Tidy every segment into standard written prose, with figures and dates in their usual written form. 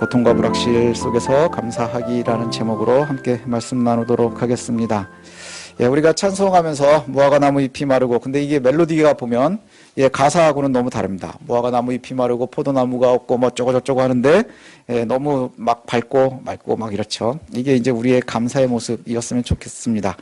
고통과 불확실 속에서 감사하기라는 제목으로 함께 말씀 나누도록 하겠습니다. 우리가 찬송하면서 무화과 나무 잎이 마르고, 근데 이게 멜로디가 보면 가사하고는 너무 다릅니다. 무화과 나무 잎이 마르고 포도나무가 없고 뭐 어쩌고저쩌고 하는데 너무 막 밝고 맑고 막 이렇죠. 이게 이제 우리의 감사의 모습이었으면 좋겠습니다.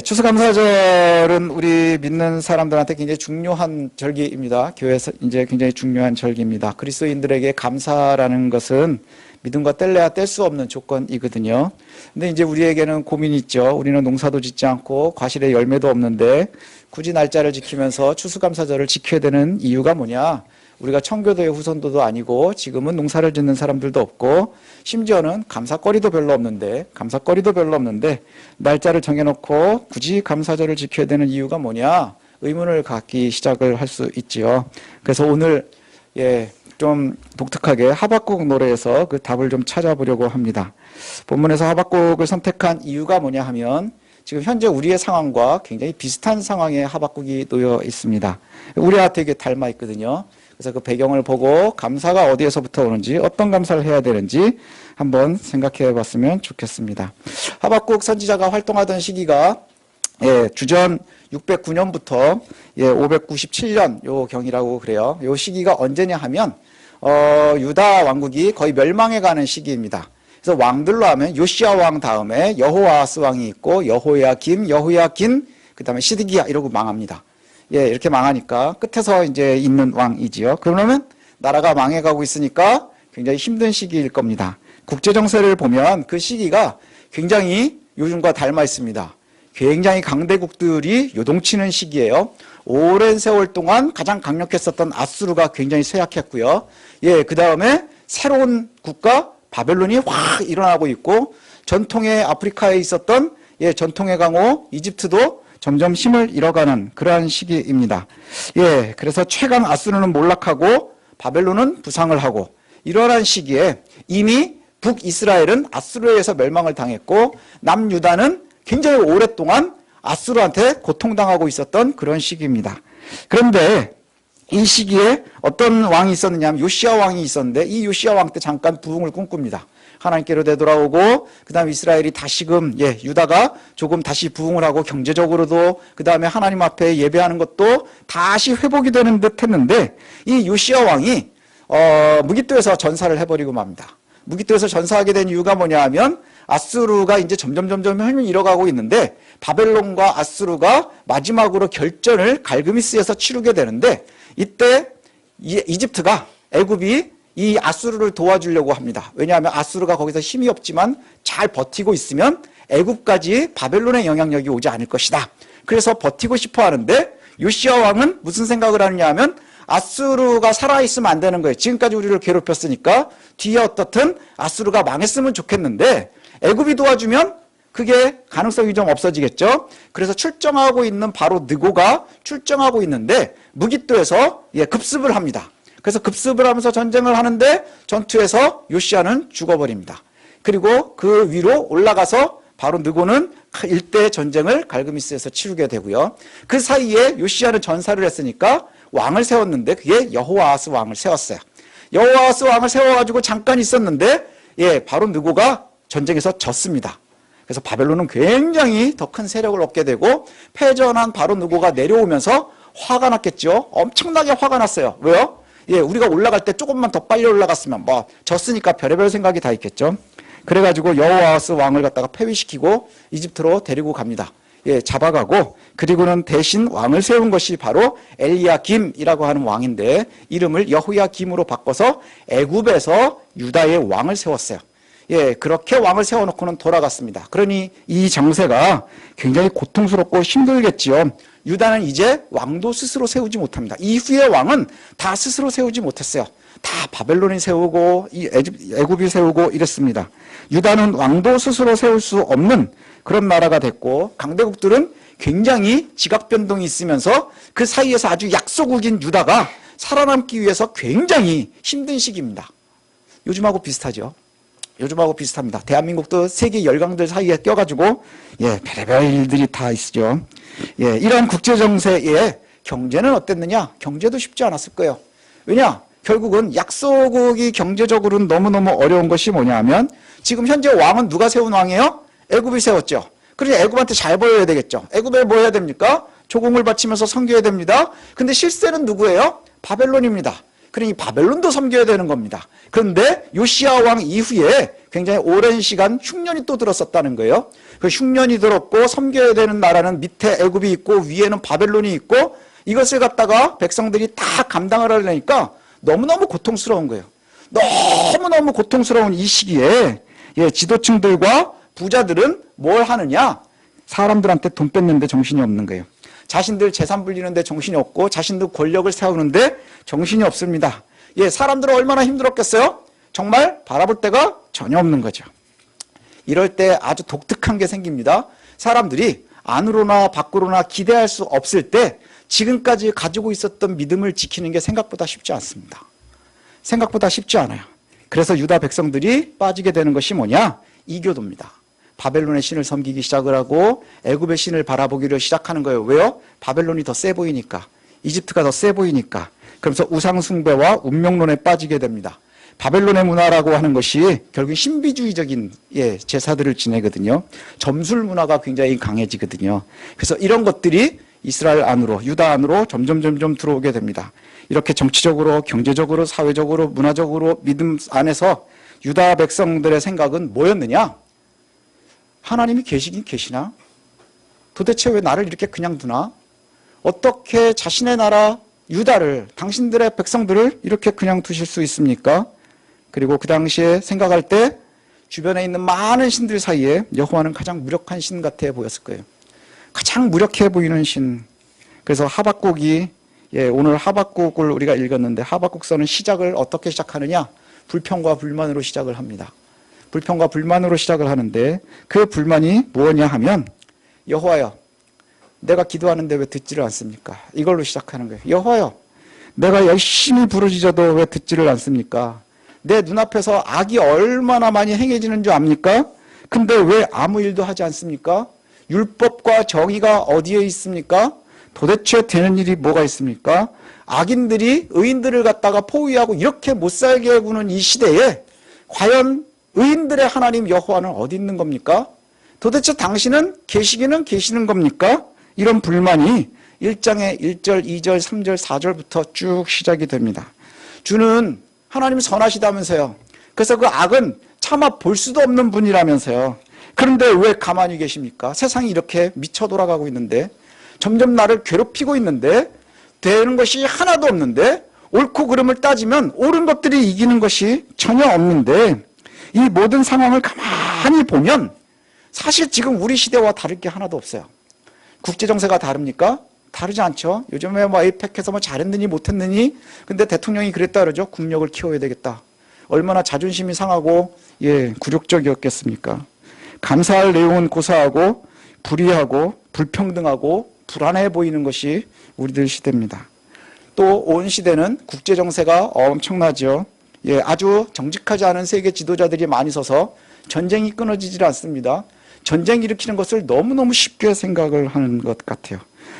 추수감사절은 우리 믿는 사람들한테 굉장히 중요한 절기입니다. 교회에서 이제 굉장히 중요한 절기입니다. 그리스도인들에게 감사라는 것은 믿음과 뗄래야 뗄 수 없는 조건이거든요. 근데 이제 우리에게는 고민이 있죠. 우리는 농사도 짓지 않고 과실에 열매도 없는데 굳이 날짜를 지키면서 추수감사절을 지켜야 되는 이유가 뭐냐? 우리가 청교도의 후손도도 아니고 지금은 농사를 짓는 사람들도 없고 심지어는 감사거리도 별로 없는데 날짜를 정해놓고 굳이 감사절을 지켜야 되는 이유가 뭐냐? 의문을 갖기 시작을 할 수 있지요. 그래서 오늘 좀 독특하게 하박국 노래에서 그 답을 좀 찾아보려고 합니다. 본문에서 하박국을 선택한 이유가 뭐냐 하면 지금 현재 우리의 상황과 굉장히 비슷한 상황에 하박국이 놓여 있습니다. 우리한테 이게 닮아 있거든요. 그래서 그 배경을 보고 감사가 어디에서부터 오는지, 어떤 감사를 해야 되는지 한번 생각해 봤으면 좋겠습니다. 하박국 선지자가 활동하던 시기가 주전 609년부터 597년 요 경이라고 그래요. 요 시기가 언제냐 하면 유다 왕국이 거의 멸망해 가는 시기입니다. 그래서 왕들로 하면 요시야 왕 다음에 여호아스 왕이 있고 여호야김, 그다음에 시드기야 이러고 망합니다. 이렇게 망하니까 끝에서 이제 있는 왕이지요. 그러면 나라가 망해가고 있으니까 굉장히 힘든 시기일 겁니다. 국제 정세를 보면 그 시기가 굉장히 요즘과 닮아 있습니다. 굉장히 강대국들이 요동치는 시기예요. 오랜 세월 동안 가장 강력했었던 아수르가 굉장히 쇠약했고요. 그 다음에 새로운 국가 바벨론이 확 일어나고 있고, 전통의 아프리카에 있었던 전통의 강호 이집트도 점점 힘을 잃어가는 그러한 시기입니다. 그래서 최강 아수르는 몰락하고 바벨론은 부상을 하고, 이러한 시기에 이미 북이스라엘은 아수르에 의해서 멸망을 당했고 남유다는 굉장히 오랫동안 아수르한테 고통당하고 있었던 그런 시기입니다. 그런데 이 시기에 어떤 왕이 있었느냐 하면 요시야 왕이 있었는데, 이 요시야 왕 때 잠깐 부흥을 꿈꿉니다. 하나님께로 되돌아오고, 그 다음에 이스라엘이 다시금 유다가 조금 다시 부흥을 하고 경제적으로도, 그 다음에 하나님 앞에 예배하는 것도 다시 회복이 되는 듯 했는데, 이 요시야 왕이 무기토에서 전사를 해버리고 맙니다. 무기토에서 전사하게 된 이유가 뭐냐 하면 아수르가 이제 점점 힘을 잃어가고 있는데, 바벨론과 아수르가 마지막으로 결전을 갈그미스에서 치르게 되는데, 이때 이집트가, 애굽이 이 아수르를 도와주려고 합니다. 왜냐하면 아수르가 거기서 힘이 없지만 잘 버티고 있으면 애굽까지 바벨론의 영향력이 오지 않을 것이다. 그래서 버티고 싶어 하는데, 요시야 왕은 무슨 생각을 하느냐 하면 아수르가 살아있으면 안 되는 거예요. 지금까지 우리를 괴롭혔으니까 뒤에 어떻든 아수르가 망했으면 좋겠는데 애굽이 도와주면 그게 가능성이 좀 없어지겠죠. 그래서 출정하고 있는 바로 느고가 출정하고 있는데 무기토에서 급습을 합니다. 그래서 급습을 하면서 전쟁을 하는데 전투에서 요시야는 죽어버립니다. 그리고 그 위로 올라가서 바로 느고는 일대 전쟁을 갈그미스에서 치르게 되고요. 그 사이에 요시야는 전사를 했으니까 왕을 세웠는데 그게 여호아스 왕을 세웠어요. 여호아스 왕을 세워가지고 잠깐 있었는데 바로 느고가 전쟁에서 졌습니다. 그래서 바벨론은 굉장히 더 큰 세력을 얻게 되고, 패전한 바로 느고가 내려오면서 화가 났겠죠. 엄청나게 화가 났어요. 왜요? 우리가 올라갈 때 조금만 더 빨리 올라갔으면 졌으니까 별의별 생각이 다 있겠죠. 그래가지고 여호아스 왕을 갖다가 폐위시키고 이집트로 데리고 갑니다. 잡아가고, 그리고는 대신 왕을 세운 것이 바로 엘리야김이라고 하는 왕인데 이름을 여호야김으로 바꿔서 애굽에서 유다의 왕을 세웠어요. 그렇게 왕을 세워놓고는 돌아갔습니다. 그러니 이 정세가 굉장히 고통스럽고 힘들겠지요. 유다는 이제 왕도 스스로 세우지 못합니다. 이후의 왕은 다 스스로 세우지 못했어요. 다 바벨론이 세우고 애굽이 세우고 이랬습니다. 유다는 왕도 스스로 세울 수 없는 그런 나라가 됐고, 강대국들은 굉장히 지각 변동이 있으면서 그 사이에서 아주 약소국인 유다가 살아남기 위해서 굉장히 힘든 시기입니다. 요즘하고 비슷하죠. 요즘하고 비슷합니다. 대한민국도 세계 열강들 사이에 껴가지고 별의별 일들이 다 있죠. 이런 국제 정세에 경제는 어땠느냐? 경제도 쉽지 않았을 거예요. 왜냐? 결국은 약소국이 경제적으로는 너무너무 어려운 것이 뭐냐면 지금 현재 왕은 누가 세운 왕이에요? 애굽이 세웠죠. 그러니 애굽한테 잘 보여야 되겠죠. 애굽에 뭐 해야 됩니까? 조공을 바치면서 섬겨야 됩니다. 근데 실세는 누구예요? 바벨론입니다. 그러니 바벨론도 섬겨야 되는 겁니다. 그런데 요시야 왕 이후에 굉장히 오랜 시간 흉년이 또 들었었다는 거예요. 그 흉년이 들었고 섬겨야 되는 나라는 밑에 애굽이 있고 위에는 바벨론이 있고 이것을 갖다가 백성들이 다 감당을 하려니까 너무너무 고통스러운 거예요. 너무너무 고통스러운 이 시기에 지도층들과 부자들은 뭘 하느냐? 사람들한테 돈 뺏는데 정신이 없는 거예요. 자신들 재산 불리는데 정신이 없고 자신들 권력을 세우는데 정신이 없습니다. 사람들은 얼마나 힘들었겠어요? 정말 바라볼 데가 전혀 없는 거죠. 이럴 때 아주 독특한 게 생깁니다. 사람들이 안으로나 밖으로나 기대할 수 없을 때 지금까지 가지고 있었던 믿음을 지키는 게 생각보다 쉽지 않습니다. 생각보다 쉽지 않아요. 그래서 유다 백성들이 빠지게 되는 것이 뭐냐? 이교도입니다. 바벨론의 신을 섬기기 시작을 하고 애굽의 신을 바라보기를 시작하는 거예요. 왜요? 바벨론이 더 세 보이니까. 이집트가 더 세 보이니까. 그러면서 우상숭배와 운명론에 빠지게 됩니다. 바벨론의 문화라고 하는 것이 결국 신비주의적인 제사들을 지내거든요. 점술 문화가 굉장히 강해지거든요. 그래서 이런 것들이 이스라엘 안으로, 유다 안으로 점점 들어오게 됩니다. 이렇게 정치적으로, 경제적으로, 사회적으로, 문화적으로 믿음 안에서 유다 백성들의 생각은 뭐였느냐? 하나님이 계시긴 계시나? 도대체 왜 나를 이렇게 그냥 두나? 어떻게 자신의 나라 유다를, 당신들의 백성들을 이렇게 그냥 두실 수 있습니까? 그리고 그 당시에 생각할 때 주변에 있는 많은 신들 사이에 여호와는 가장 무력한 신 같아 보였을 거예요. 가장 무력해 보이는 신. 그래서 하박국이 오늘 하박국을 우리가 읽었는데 하박국서는 시작을 어떻게 시작하느냐? 불평과 불만으로 시작을 합니다. 불평과 불만으로 시작을 하는데 그 불만이 뭐냐 하면 여호와여 내가 기도하는데 왜 듣지를 않습니까? 이걸로 시작하는 거예요. 여호와여 내가 열심히 부르짖어도 왜 듣지를 않습니까? 내 눈앞에서 악이 얼마나 많이 행해지는 줄 압니까? 근데 왜 아무 일도 하지 않습니까? 율법과 정의가 어디에 있습니까? 도대체 되는 일이 뭐가 있습니까? 악인들이 의인들을 갖다가 포위하고 이렇게 못 살게 구는 이 시대에 과연 의인들의 하나님 여호와는 어디 있는 겁니까? 도대체 당신은 계시기는 계시는 겁니까? 이런 불만이 1장의 1절, 2절, 3절, 4절부터 쭉 시작이 됩니다. 주는 하나님 선하시다면서요. 그래서 그 악은 차마 볼 수도 없는 분이라면서요. 그런데 왜 가만히 계십니까? 세상이 이렇게 미쳐 돌아가고 있는데 점점 나를 괴롭히고 있는데 되는 것이 하나도 없는데 옳고 그름을 따지면 옳은 것들이 이기는 것이 전혀 없는데 이 모든 상황을 가만히 보면 사실 지금 우리 시대와 다를 게 하나도 없어요. 국제정세가 다릅니까? 다르지 않죠. 요즘에 에이펙에서 잘했느니 못했느니 근데 대통령이 그랬다 그러죠. 국력을 키워야 되겠다. 얼마나 자존심이 상하고 굴욕적이었겠습니까? 감사할 내용은 고사하고 불의하고 불평등하고 불안해 보이는 것이 우리들 시대입니다. 또 온 시대는 국제정세가 엄청나죠. 아주 정직하지 않은 세계 지도자들이 많이 서서 전쟁이 끊어지질 않습니다. 전쟁 일으키는 것을 너무너무 쉽게 생각을 하는 것 같아요.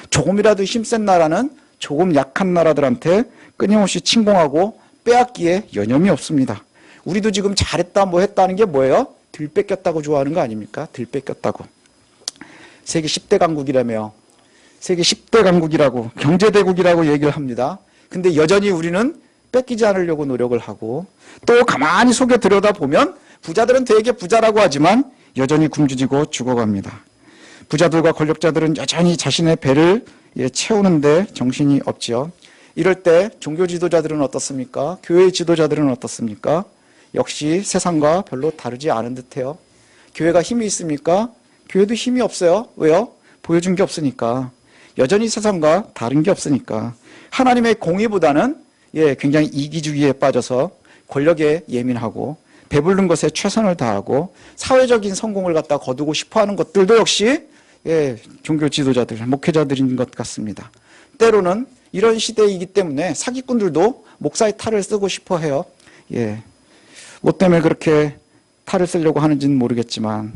조금이라도 힘센 나라는 조금 약한 나라들한테 끊임없이 침공하고 빼앗기에 여념이 없습니다. 우리도 지금 잘했다 뭐 했다는 게 뭐예요? 들뺏겼다고 좋아하는 거 아닙니까? 들뺏겼다고. 세계 10대 강국이라며 세계 10대 강국이라고 경제대국이라고 얘기를 합니다. 근데 여전히 우리는 뺏기지 않으려고 노력을 하고 또 가만히 속에 들여다보면 부자들은 되게 부자라고 하지만 여전히 굶주리고 죽어갑니다. 부자들과 권력자들은 여전히 자신의 배를 채우는데 정신이 없죠. 이럴 때 종교 지도자들은 어떻습니까? 교회 지도자들은 어떻습니까? 역시 세상과 별로 다르지 않은 듯해요. 교회가 힘이 있습니까? 교회도 힘이 없어요. 왜요? 보여준 게 없으니까. 여전히 세상과 다른 게 없으니까. 하나님의 공의보다는 굉장히 이기주의에 빠져서 권력에 예민하고 배부른 것에 최선을 다하고 사회적인 성공을 갖다 거두고 싶어하는 것들도 역시 종교 지도자들, 목회자들인 것 같습니다. 때로는 이런 시대이기 때문에 사기꾼들도 목사의 탈을 쓰고 싶어 해요. 뭐 때문에 그렇게 탈을 쓰려고 하는지는 모르겠지만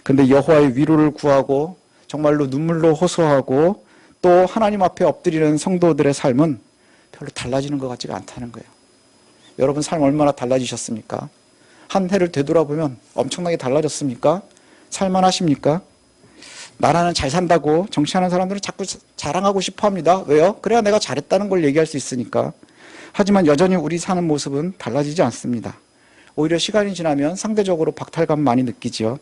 근데 여호와의 위로를 구하고 정말로 눈물로 호소하고 또 하나님 앞에 엎드리는 성도들의 삶은 별로 달라지는 것 같지가 않다는 거예요. 여러분 삶 얼마나 달라지셨습니까? 한 해를 되돌아보면 엄청나게 달라졌습니까? 살만하십니까? 나라는 잘 산다고 정치하는 사람들은 자꾸 자랑하고 싶어 합니다. 왜요? 그래야 내가 잘했다는 걸 얘기할 수 있으니까. 하지만 여전히 우리 사는 모습은 달라지지 않습니다. 오히려 시간이 지나면 상대적으로 박탈감 많이 느끼지요.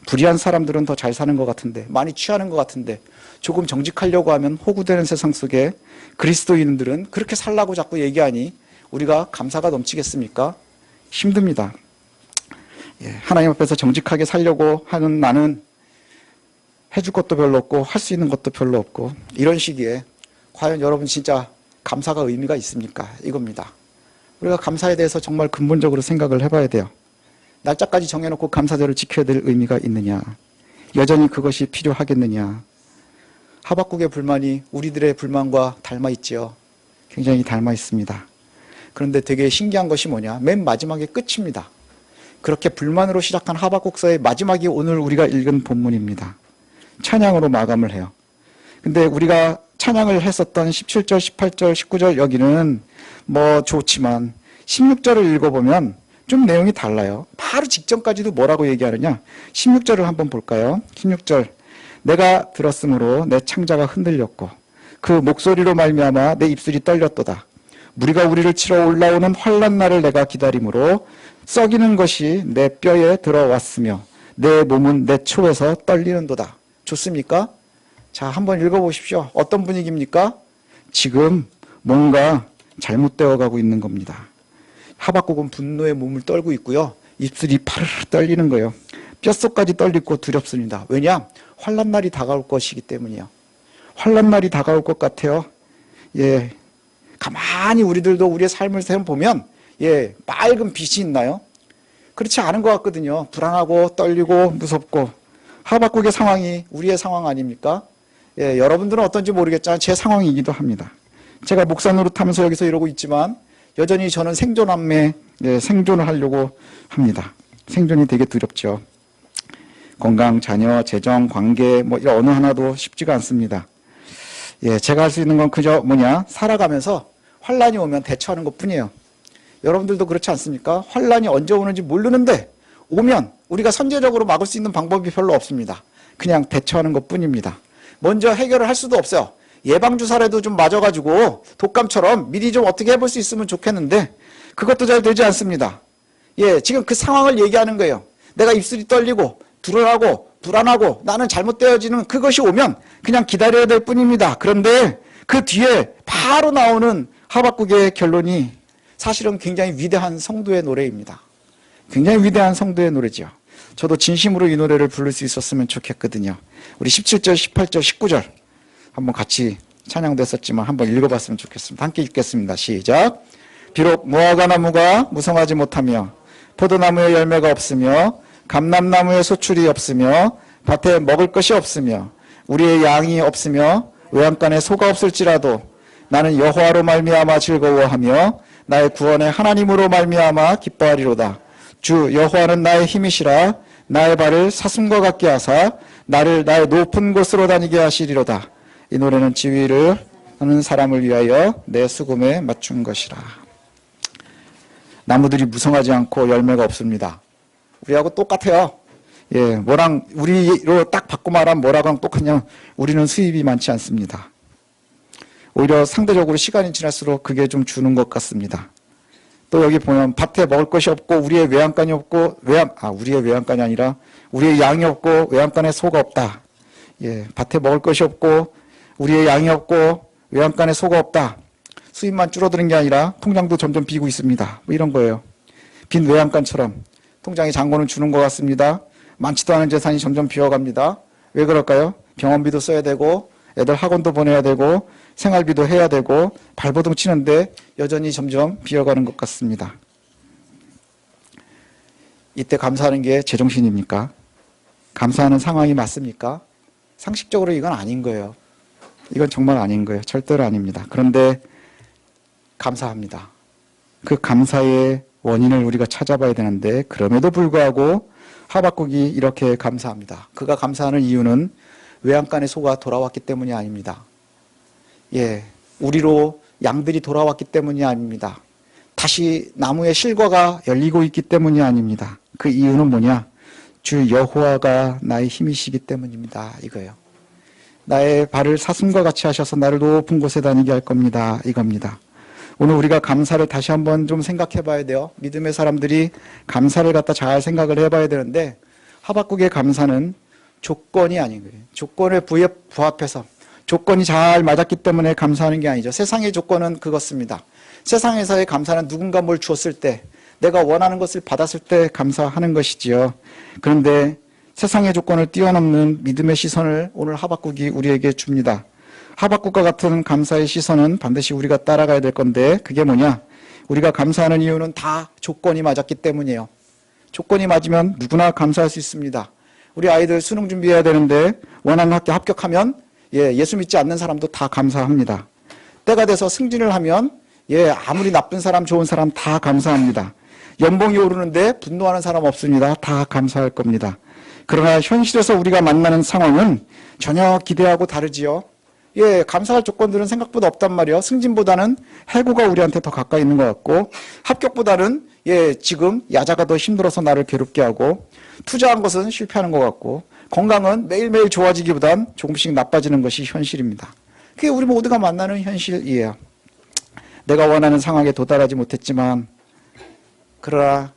불의한 사람들은 더 잘 사는 것 같은데, 많이 취하는 것 같은데, 조금 정직하려고 하면 호구되는 세상 속에 그리스도인들은 그렇게 살라고 자꾸 얘기하니 우리가 감사가 넘치겠습니까? 힘듭니다. 하나님 앞에서 정직하게 살려고 하는 나는 해줄 것도 별로 없고 할 수 있는 것도 별로 없고, 이런 시기에 과연 여러분 진짜 감사가 의미가 있습니까? 이겁니다. 우리가 감사에 대해서 정말 근본적으로 생각을 해봐야 돼요. 날짜까지 정해놓고 감사절을 지켜야 될 의미가 있느냐? 여전히 그것이 필요하겠느냐? 하박국의 불만이 우리들의 불만과 닮아 있지요. 굉장히 닮아 있습니다. 그런데 되게 신기한 것이 뭐냐? 맨 마지막에 끝입니다. 그렇게 불만으로 시작한 하박국서의 마지막이 오늘 우리가 읽은 본문입니다. 찬양으로 마감을 해요. 근데 우리가 찬양을 했었던 17절, 18절, 19절 여기는 뭐 좋지만 16절을 읽어보면 좀 내용이 달라요. 바로 직전까지도 뭐라고 얘기하느냐? 16절을 한번 볼까요? 16절. 내가 들었으므로 내 창자가 흔들렸고 그 목소리로 말미암아 내 입술이 떨렸도다. 무리가 우리를 치러 올라오는 환난 날을 내가 기다림으로 썩이는 것이 내 뼈에 들어왔으며 내 몸은 내 초에서 떨리는도다. 좋습니까? 자, 한번 읽어보십시오. 어떤 분위기입니까? 지금 뭔가 잘못되어 가고 있는 겁니다. 하박국은 분노의 몸을 떨고 있고요. 입술이 파르르 떨리는 거예요. 뼛속까지 떨리고 두렵습니다. 왜냐? 환난 날이 다가올 것이기 때문이요. 환난 날이 다가올 것 같아요. 예, 가만히 우리들도 우리의 삶을 보면 맑은 빛이 있나요? 그렇지 않은 것 같거든요. 불안하고 떨리고 무섭고. 하박국의 상황이 우리의 상황 아닙니까? 예, 여러분들은 어떤지 모르겠지만 제 상황이기도 합니다. 제가 목사 노릇하면서 여기서 이러고 있지만 여전히 저는 생존을 하려고 합니다. 생존이 되게 두렵죠. 건강, 자녀, 재정, 관계 이런 어느 하나도 쉽지가 않습니다. 예, 제가 할 수 있는 건 그저 살아가면서 환난이 오면 대처하는 것뿐이에요. 여러분들도 그렇지 않습니까? 환난이 언제 오는지 모르는데 오면 우리가 선제적으로 막을 수 있는 방법이 별로 없습니다. 그냥 대처하는 것뿐입니다. 먼저 해결을 할 수도 없어요. 예방주사라도 좀 맞아가지고 독감처럼 미리 좀 어떻게 해볼 수 있으면 좋겠는데 그것도 잘 되지 않습니다. 예, 지금 그 상황을 얘기하는 거예요. 내가 입술이 떨리고 불안하고 불안하고 나는 잘못되어지는 그것이 오면 그냥 기다려야 될 뿐입니다. 그런데 그 뒤에 바로 나오는 하박국의 결론이 사실은 굉장히 위대한 성도의 노래입니다. 굉장히 위대한 성도의 노래죠. 저도 진심으로 이 노래를 부를 수 있었으면 좋겠거든요. 우리 17절, 18절, 19절 한번 같이 찬양됐었지만 한번 읽어봤으면 좋겠습니다. 함께 읽겠습니다. 시작. 비록 무화과 나무가 무성하지 못하며 포도나무에 열매가 없으며 감람나무에 소출이 없으며 밭에 먹을 것이 없으며 우리의 양이 없으며 외양간에 소가 없을지라도 나는 여호와로 말미암아 즐거워하며 나의 구원의 하나님으로 말미암아 기뻐하리로다. 주 여호와는 나의 힘이시라. 나의 발을 사슴과 같게 하사 나를 나의 높은 곳으로 다니게 하시리로다. 이 노래는 지위를 하는 사람을 위하여 내 수금에 맞춘 것이라. 나무들이 무성하지 않고 열매가 없습니다. 우리하고 똑같아요. 예, 우리로 딱 바꿔 말하면 뭐라고랑 똑같냐? 우리는 수입이 많지 않습니다. 오히려 상대적으로 시간이 지날수록 그게 좀 주는 것 같습니다. 또 여기 보면 밭에 먹을 것이 없고 우리의 외양간이 없고 우리의 외양간이 아니라 우리의 양이 없고 외양간에 소가 없다. 예, 밭에 먹을 것이 없고 우리의 양이 없고 외양간에 소가 없다. 수입만 줄어드는 게 아니라 통장도 점점 비고 있습니다. 이런 거예요. 빈 외양간처럼 통장에 잔고는 주는 것 같습니다. 많지도 않은 재산이 점점 비어갑니다. 왜 그럴까요? 병원비도 써야 되고 애들 학원도 보내야 되고 생활비도 해야 되고 발버둥 치는데 여전히 점점 비어가는 것 같습니다. 이때 감사하는 게 제정신입니까? 감사하는 상황이 맞습니까? 상식적으로 이건 아닌 거예요. 이건 정말 아닌 거예요. 절대로 아닙니다. 그런데 감사합니다. 그 감사의 원인을 우리가 찾아봐야 되는데 그럼에도 불구하고 하박국이 이렇게 감사합니다. 그가 감사하는 이유는 외양간의 소가 돌아왔기 때문이 아닙니다. 예, 우리로 양들이 돌아왔기 때문이 아닙니다. 다시 나무의 실과가 열리고 있기 때문이 아닙니다. 그 이유는 뭐냐? 주 여호와가 나의 힘이시기 때문입니다. 이거예요. 나의 발을 사슴과 같이 하셔서 나를 높은 곳에 다니게 할 겁니다. 이겁니다. 오늘 우리가 감사를 다시 한번 좀 생각해 봐야 돼요. 믿음의 사람들이 감사를 갖다 잘 생각을 해봐야 되는데, 하박국의 감사는 조건이 아닌 거예요. 조건에 부합해서 조건이 잘 맞았기 때문에 감사하는 게 아니죠. 세상의 조건은 그것입니다. 세상에서의 감사는 누군가 뭘 주었을 때, 내가 원하는 것을 받았을 때 감사하는 것이지요. 그런데 세상의 조건을 뛰어넘는 믿음의 시선을 오늘 하박국이 우리에게 줍니다. 하박국과 같은 감사의 시선은 반드시 우리가 따라가야 될 건데, 그게 뭐냐? 우리가 감사하는 이유는 다 조건이 맞았기 때문이에요. 조건이 맞으면 누구나 감사할 수 있습니다. 우리 아이들 수능 준비해야 되는데 원하는 학교 합격하면 예수 믿지 않는 사람도 다 감사합니다. 때가 돼서 승진을 하면 아무리 나쁜 사람 좋은 사람 다 감사합니다. 연봉이 오르는데 분노하는 사람 없습니다. 다 감사할 겁니다. 그러나 현실에서 우리가 만나는 상황은 전혀 기대하고 다르지요. 감사할 조건들은 생각보다 없단 말이에요. 승진보다는 해고가 우리한테 더 가까이 있는 것 같고, 합격보다는 지금 야자가 더 힘들어서 나를 괴롭게 하고, 투자한 것은 실패하는 것 같고, 건강은 매일매일 좋아지기보단 조금씩 나빠지는 것이 현실입니다. 그게 우리 모두가 만나는 현실이에요. 내가 원하는 상황에 도달하지 못했지만, 그러나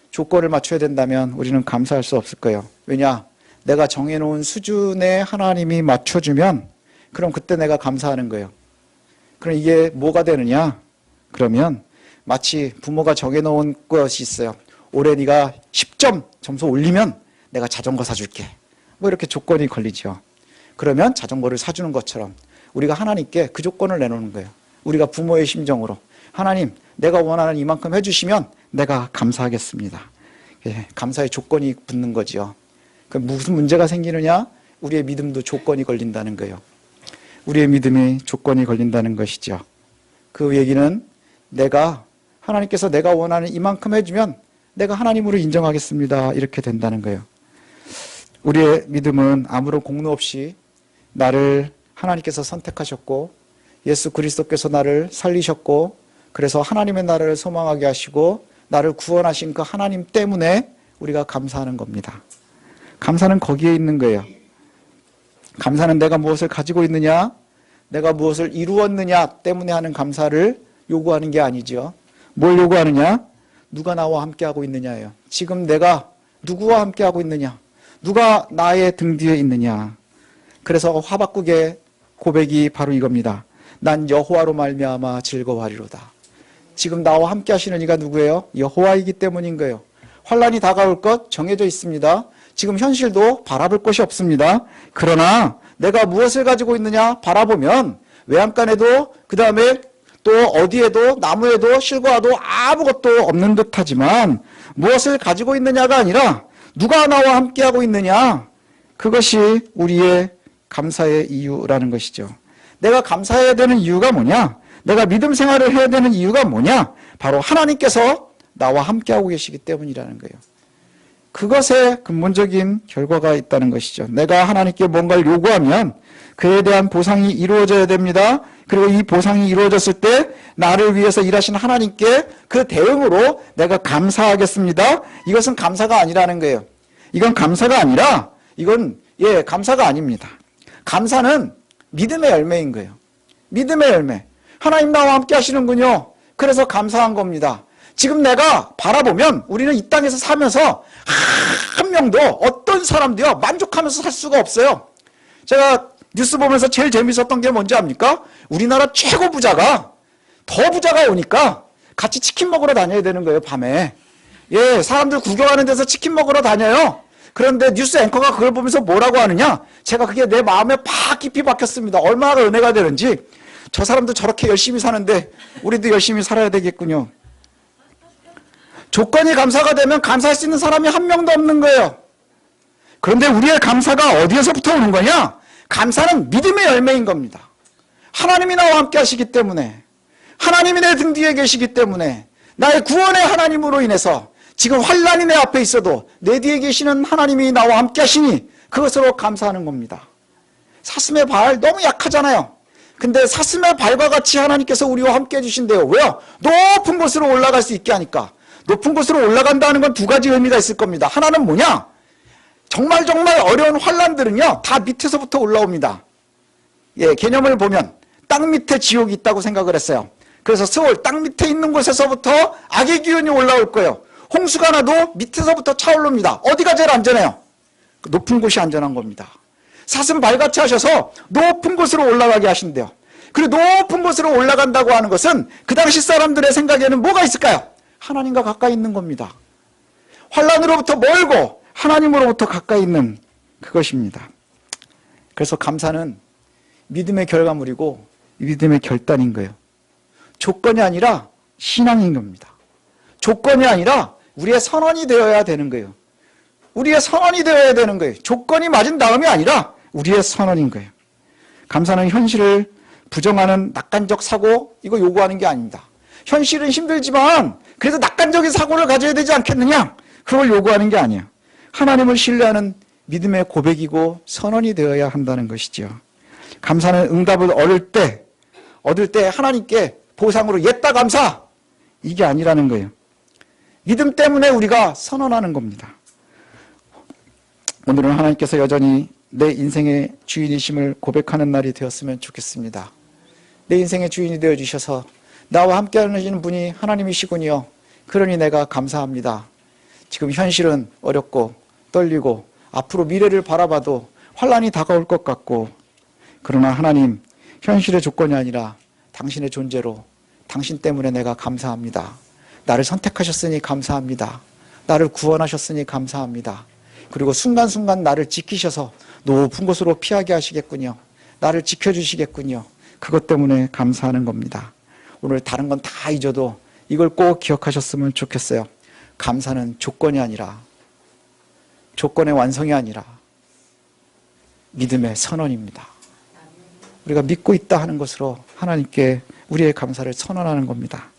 조건을 맞춰야 된다면 우리는 감사할 수 없을 거예요. 왜냐? 내가 정해놓은 수준에 하나님이 맞춰주면 그럼 그때 내가 감사하는 거예요. 그럼 이게 뭐가 되느냐? 그러면 마치 부모가 정해놓은 것이 있어요. 올해 네가 10점 점수 올리면 내가 자전거 사줄게. 뭐 이렇게 조건이 걸리죠. 그러면 자전거를 사주는 것처럼 우리가 하나님께 그 조건을 내놓는 거예요. 우리가 부모의 심정으로 하나님, 내가 원하는 이만큼 해주시면 내가 감사하겠습니다. 감사의 조건이 붙는 거지요. 그럼 무슨 문제가 생기느냐? 우리의 믿음도 조건이 걸린다는 거예요. 우리의 믿음이 조건이 걸린다는 것이죠. 그 얘기는 하나님께서 내가 원하는 이만큼 해주면 내가 하나님으로 인정하겠습니다. 이렇게 된다는 거예요. 우리의 믿음은 아무런 공로 없이 나를 하나님께서 선택하셨고, 예수 그리스도께서 나를 살리셨고, 그래서 하나님의 나라를 소망하게 하시고 나를 구원하신 그 하나님 때문에 우리가 감사하는 겁니다. 감사는 거기에 있는 거예요. 감사는 내가 무엇을 가지고 있느냐, 내가 무엇을 이루었느냐 때문에 하는 감사를 요구하는 게 아니죠. 뭘 요구하느냐? 누가 나와 함께하고 있느냐예요. 지금 내가 누구와 함께하고 있느냐, 누가 나의 등 뒤에 있느냐. 그래서 하박국의 고백이 바로 이겁니다. 난 여호와로 말미암아 즐거워하리로다. 지금 나와 함께 하시는 이가 누구예요? 여호와이기 때문인 거예요. 환란이 다가올 것 정해져 있습니다. 지금 현실도 바라볼 것이 없습니다. 그러나 내가 무엇을 가지고 있느냐 바라보면 외양간에도, 그 다음에 또 어디에도, 나무에도, 실과도 아무것도 없는 듯하지만 무엇을 가지고 있느냐가 아니라 누가 나와 함께하고 있느냐, 그것이 우리의 감사의 이유라는 것이죠. 내가 감사해야 되는 이유가 뭐냐, 내가 믿음 생활을 해야 되는 이유가 뭐냐, 바로 하나님께서 나와 함께하고 계시기 때문이라는 거예요. 그것에 근본적인 결과가 있다는 것이죠. 내가 하나님께 뭔가를 요구하면 그에 대한 보상이 이루어져야 됩니다. 그리고 이 보상이 이루어졌을 때 나를 위해서 일하신 하나님께 그 대응으로 내가 감사하겠습니다. 이것은 감사가 아니라는 거예요. 이건 감사가 아니라, 이건 감사가 아닙니다. 감사는 믿음의 열매인 거예요. 믿음의 열매. 하나님 나와 함께 하시는군요. 그래서 감사한 겁니다. 지금 내가 바라보면 우리는 이 땅에서 사면서 한 명도, 어떤 사람도요 만족하면서 살 수가 없어요. 제가 뉴스 보면서 제일 재밌었던 게 뭔지 압니까? 우리나라 최고 부자가 더 부자가 오니까 같이 치킨 먹으러 다녀야 되는 거예요, 밤에. 사람들 구경하는 데서 치킨 먹으러 다녀요. 그런데 뉴스 앵커가 그걸 보면서 뭐라고 하느냐? 제가 그게 내 마음에 팍 깊이 박혔습니다. 얼마나 은혜가 되는지. 저 사람도 저렇게 열심히 사는데 우리도 열심히 살아야 되겠군요. 조건이 감사가 되면 감사할 수 있는 사람이 한 명도 없는 거예요. 그런데 우리의 감사가 어디에서부터 오는 거냐? 감사는 믿음의 열매인 겁니다. 하나님이 나와 함께 하시기 때문에, 하나님이 내 등 뒤에 계시기 때문에, 나의 구원의 하나님으로 인해서 지금 환란이 내 앞에 있어도 내 뒤에 계시는 하나님이 나와 함께 하시니 그것으로 감사하는 겁니다. 사슴의 발 너무 약하잖아요. 근데 사슴의 발과 같이 하나님께서 우리와 함께 해주신대요. 왜요? 높은 곳으로 올라갈 수 있게 하니까. 높은 곳으로 올라간다는 건 두 가지 의미가 있을 겁니다. 하나는 뭐냐? 정말 어려운 환난들은요, 다 밑에서부터 올라옵니다. 예, 개념을 보면 땅 밑에 지옥이 있다고 생각을 했어요. 그래서 스올 땅 밑에 있는 곳에서부터 악의 기운이 올라올 거예요. 홍수가 나도 밑에서부터 차오릅니다. 어디가 제일 안전해요? 높은 곳이 안전한 겁니다. 사슴 발같이 하셔서 높은 곳으로 올라가게 하신대요. 그리고 높은 곳으로 올라간다고 하는 것은 그 당시 사람들의 생각에는 뭐가 있을까요? 하나님과 가까이 있는 겁니다. 환난으로부터 멀고 하나님으로부터 가까이 있는 그것입니다. 그래서 감사는 믿음의 결과물이고 믿음의 결단인 거예요. 조건이 아니라 신앙인 겁니다. 조건이 아니라 우리의 선언이 되어야 되는 거예요. 우리의 선언이 되어야 되는 거예요. 조건이 맞은 다음이 아니라 우리의 선언인 거예요. 감사는 현실을 부정하는 낙관적 사고, 이거 요구하는 게 아닙니다. 현실은 힘들지만 그래도 낙관적인 사고를 가져야 되지 않겠느냐? 그걸 요구하는 게 아니에요. 하나님을 신뢰하는 믿음의 고백이고 선언이 되어야 한다는 것이죠. 감사는 응답을 얻을 때 하나님께 보상으로 옛다 감사, 이게 아니라는 거예요. 믿음 때문에 우리가 선언하는 겁니다. 오늘은 하나님께서 여전히 내 인생의 주인이심을 고백하는 날이 되었으면 좋겠습니다. 내 인생의 주인이 되어주셔서 나와 함께 하시는 분이 하나님이시군요. 그러니 내가 감사합니다. 지금 현실은 어렵고 떨리고 앞으로 미래를 바라봐도 환난이 다가올 것 같고, 그러나 하나님, 현실의 조건이 아니라 당신의 존재로, 당신 때문에 내가 감사합니다. 나를 선택하셨으니 감사합니다. 나를 구원하셨으니 감사합니다. 그리고 순간순간 나를 지키셔서 높은 곳으로 피하게 하시겠군요. 나를 지켜주시겠군요. 그것 때문에 감사하는 겁니다. 오늘 다른 건 다 잊어도 이걸 꼭 기억하셨으면 좋겠어요. 감사는 조건이 아니라, 조건의 완성이 아니라 믿음의 선언입니다. 우리가 믿고 있다 하는 것으로 하나님께 우리의 감사를 선언하는 겁니다.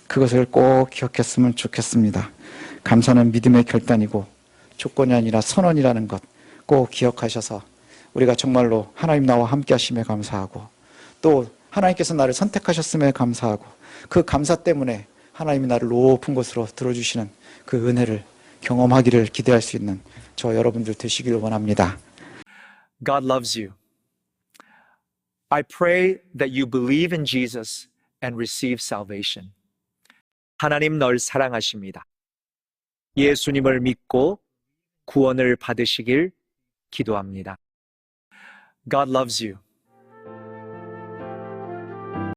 그것을 꼭 기억했으면 좋겠습니다. 감사는 믿음의 결단이고 조건이 아니라 선언이라는 것 꼭 기억하셔서 우리가 정말로 하나님 나와 함께 하심에 감사하고, 또 하나님께서 나를 선택하셨음에 감사하고, 그 감사 때문에 하나님이 나를 높은 곳으로 들어주시는 그 은혜를 경험하기를 기대할 수 있는 저 여러분들 되시길 원합니다. God loves you. I pray that you believe in Jesus and receive salvation. 하나님 널 사랑하십니다. 예수님을 믿고 구원을 받으시길 기도합니다. God loves you.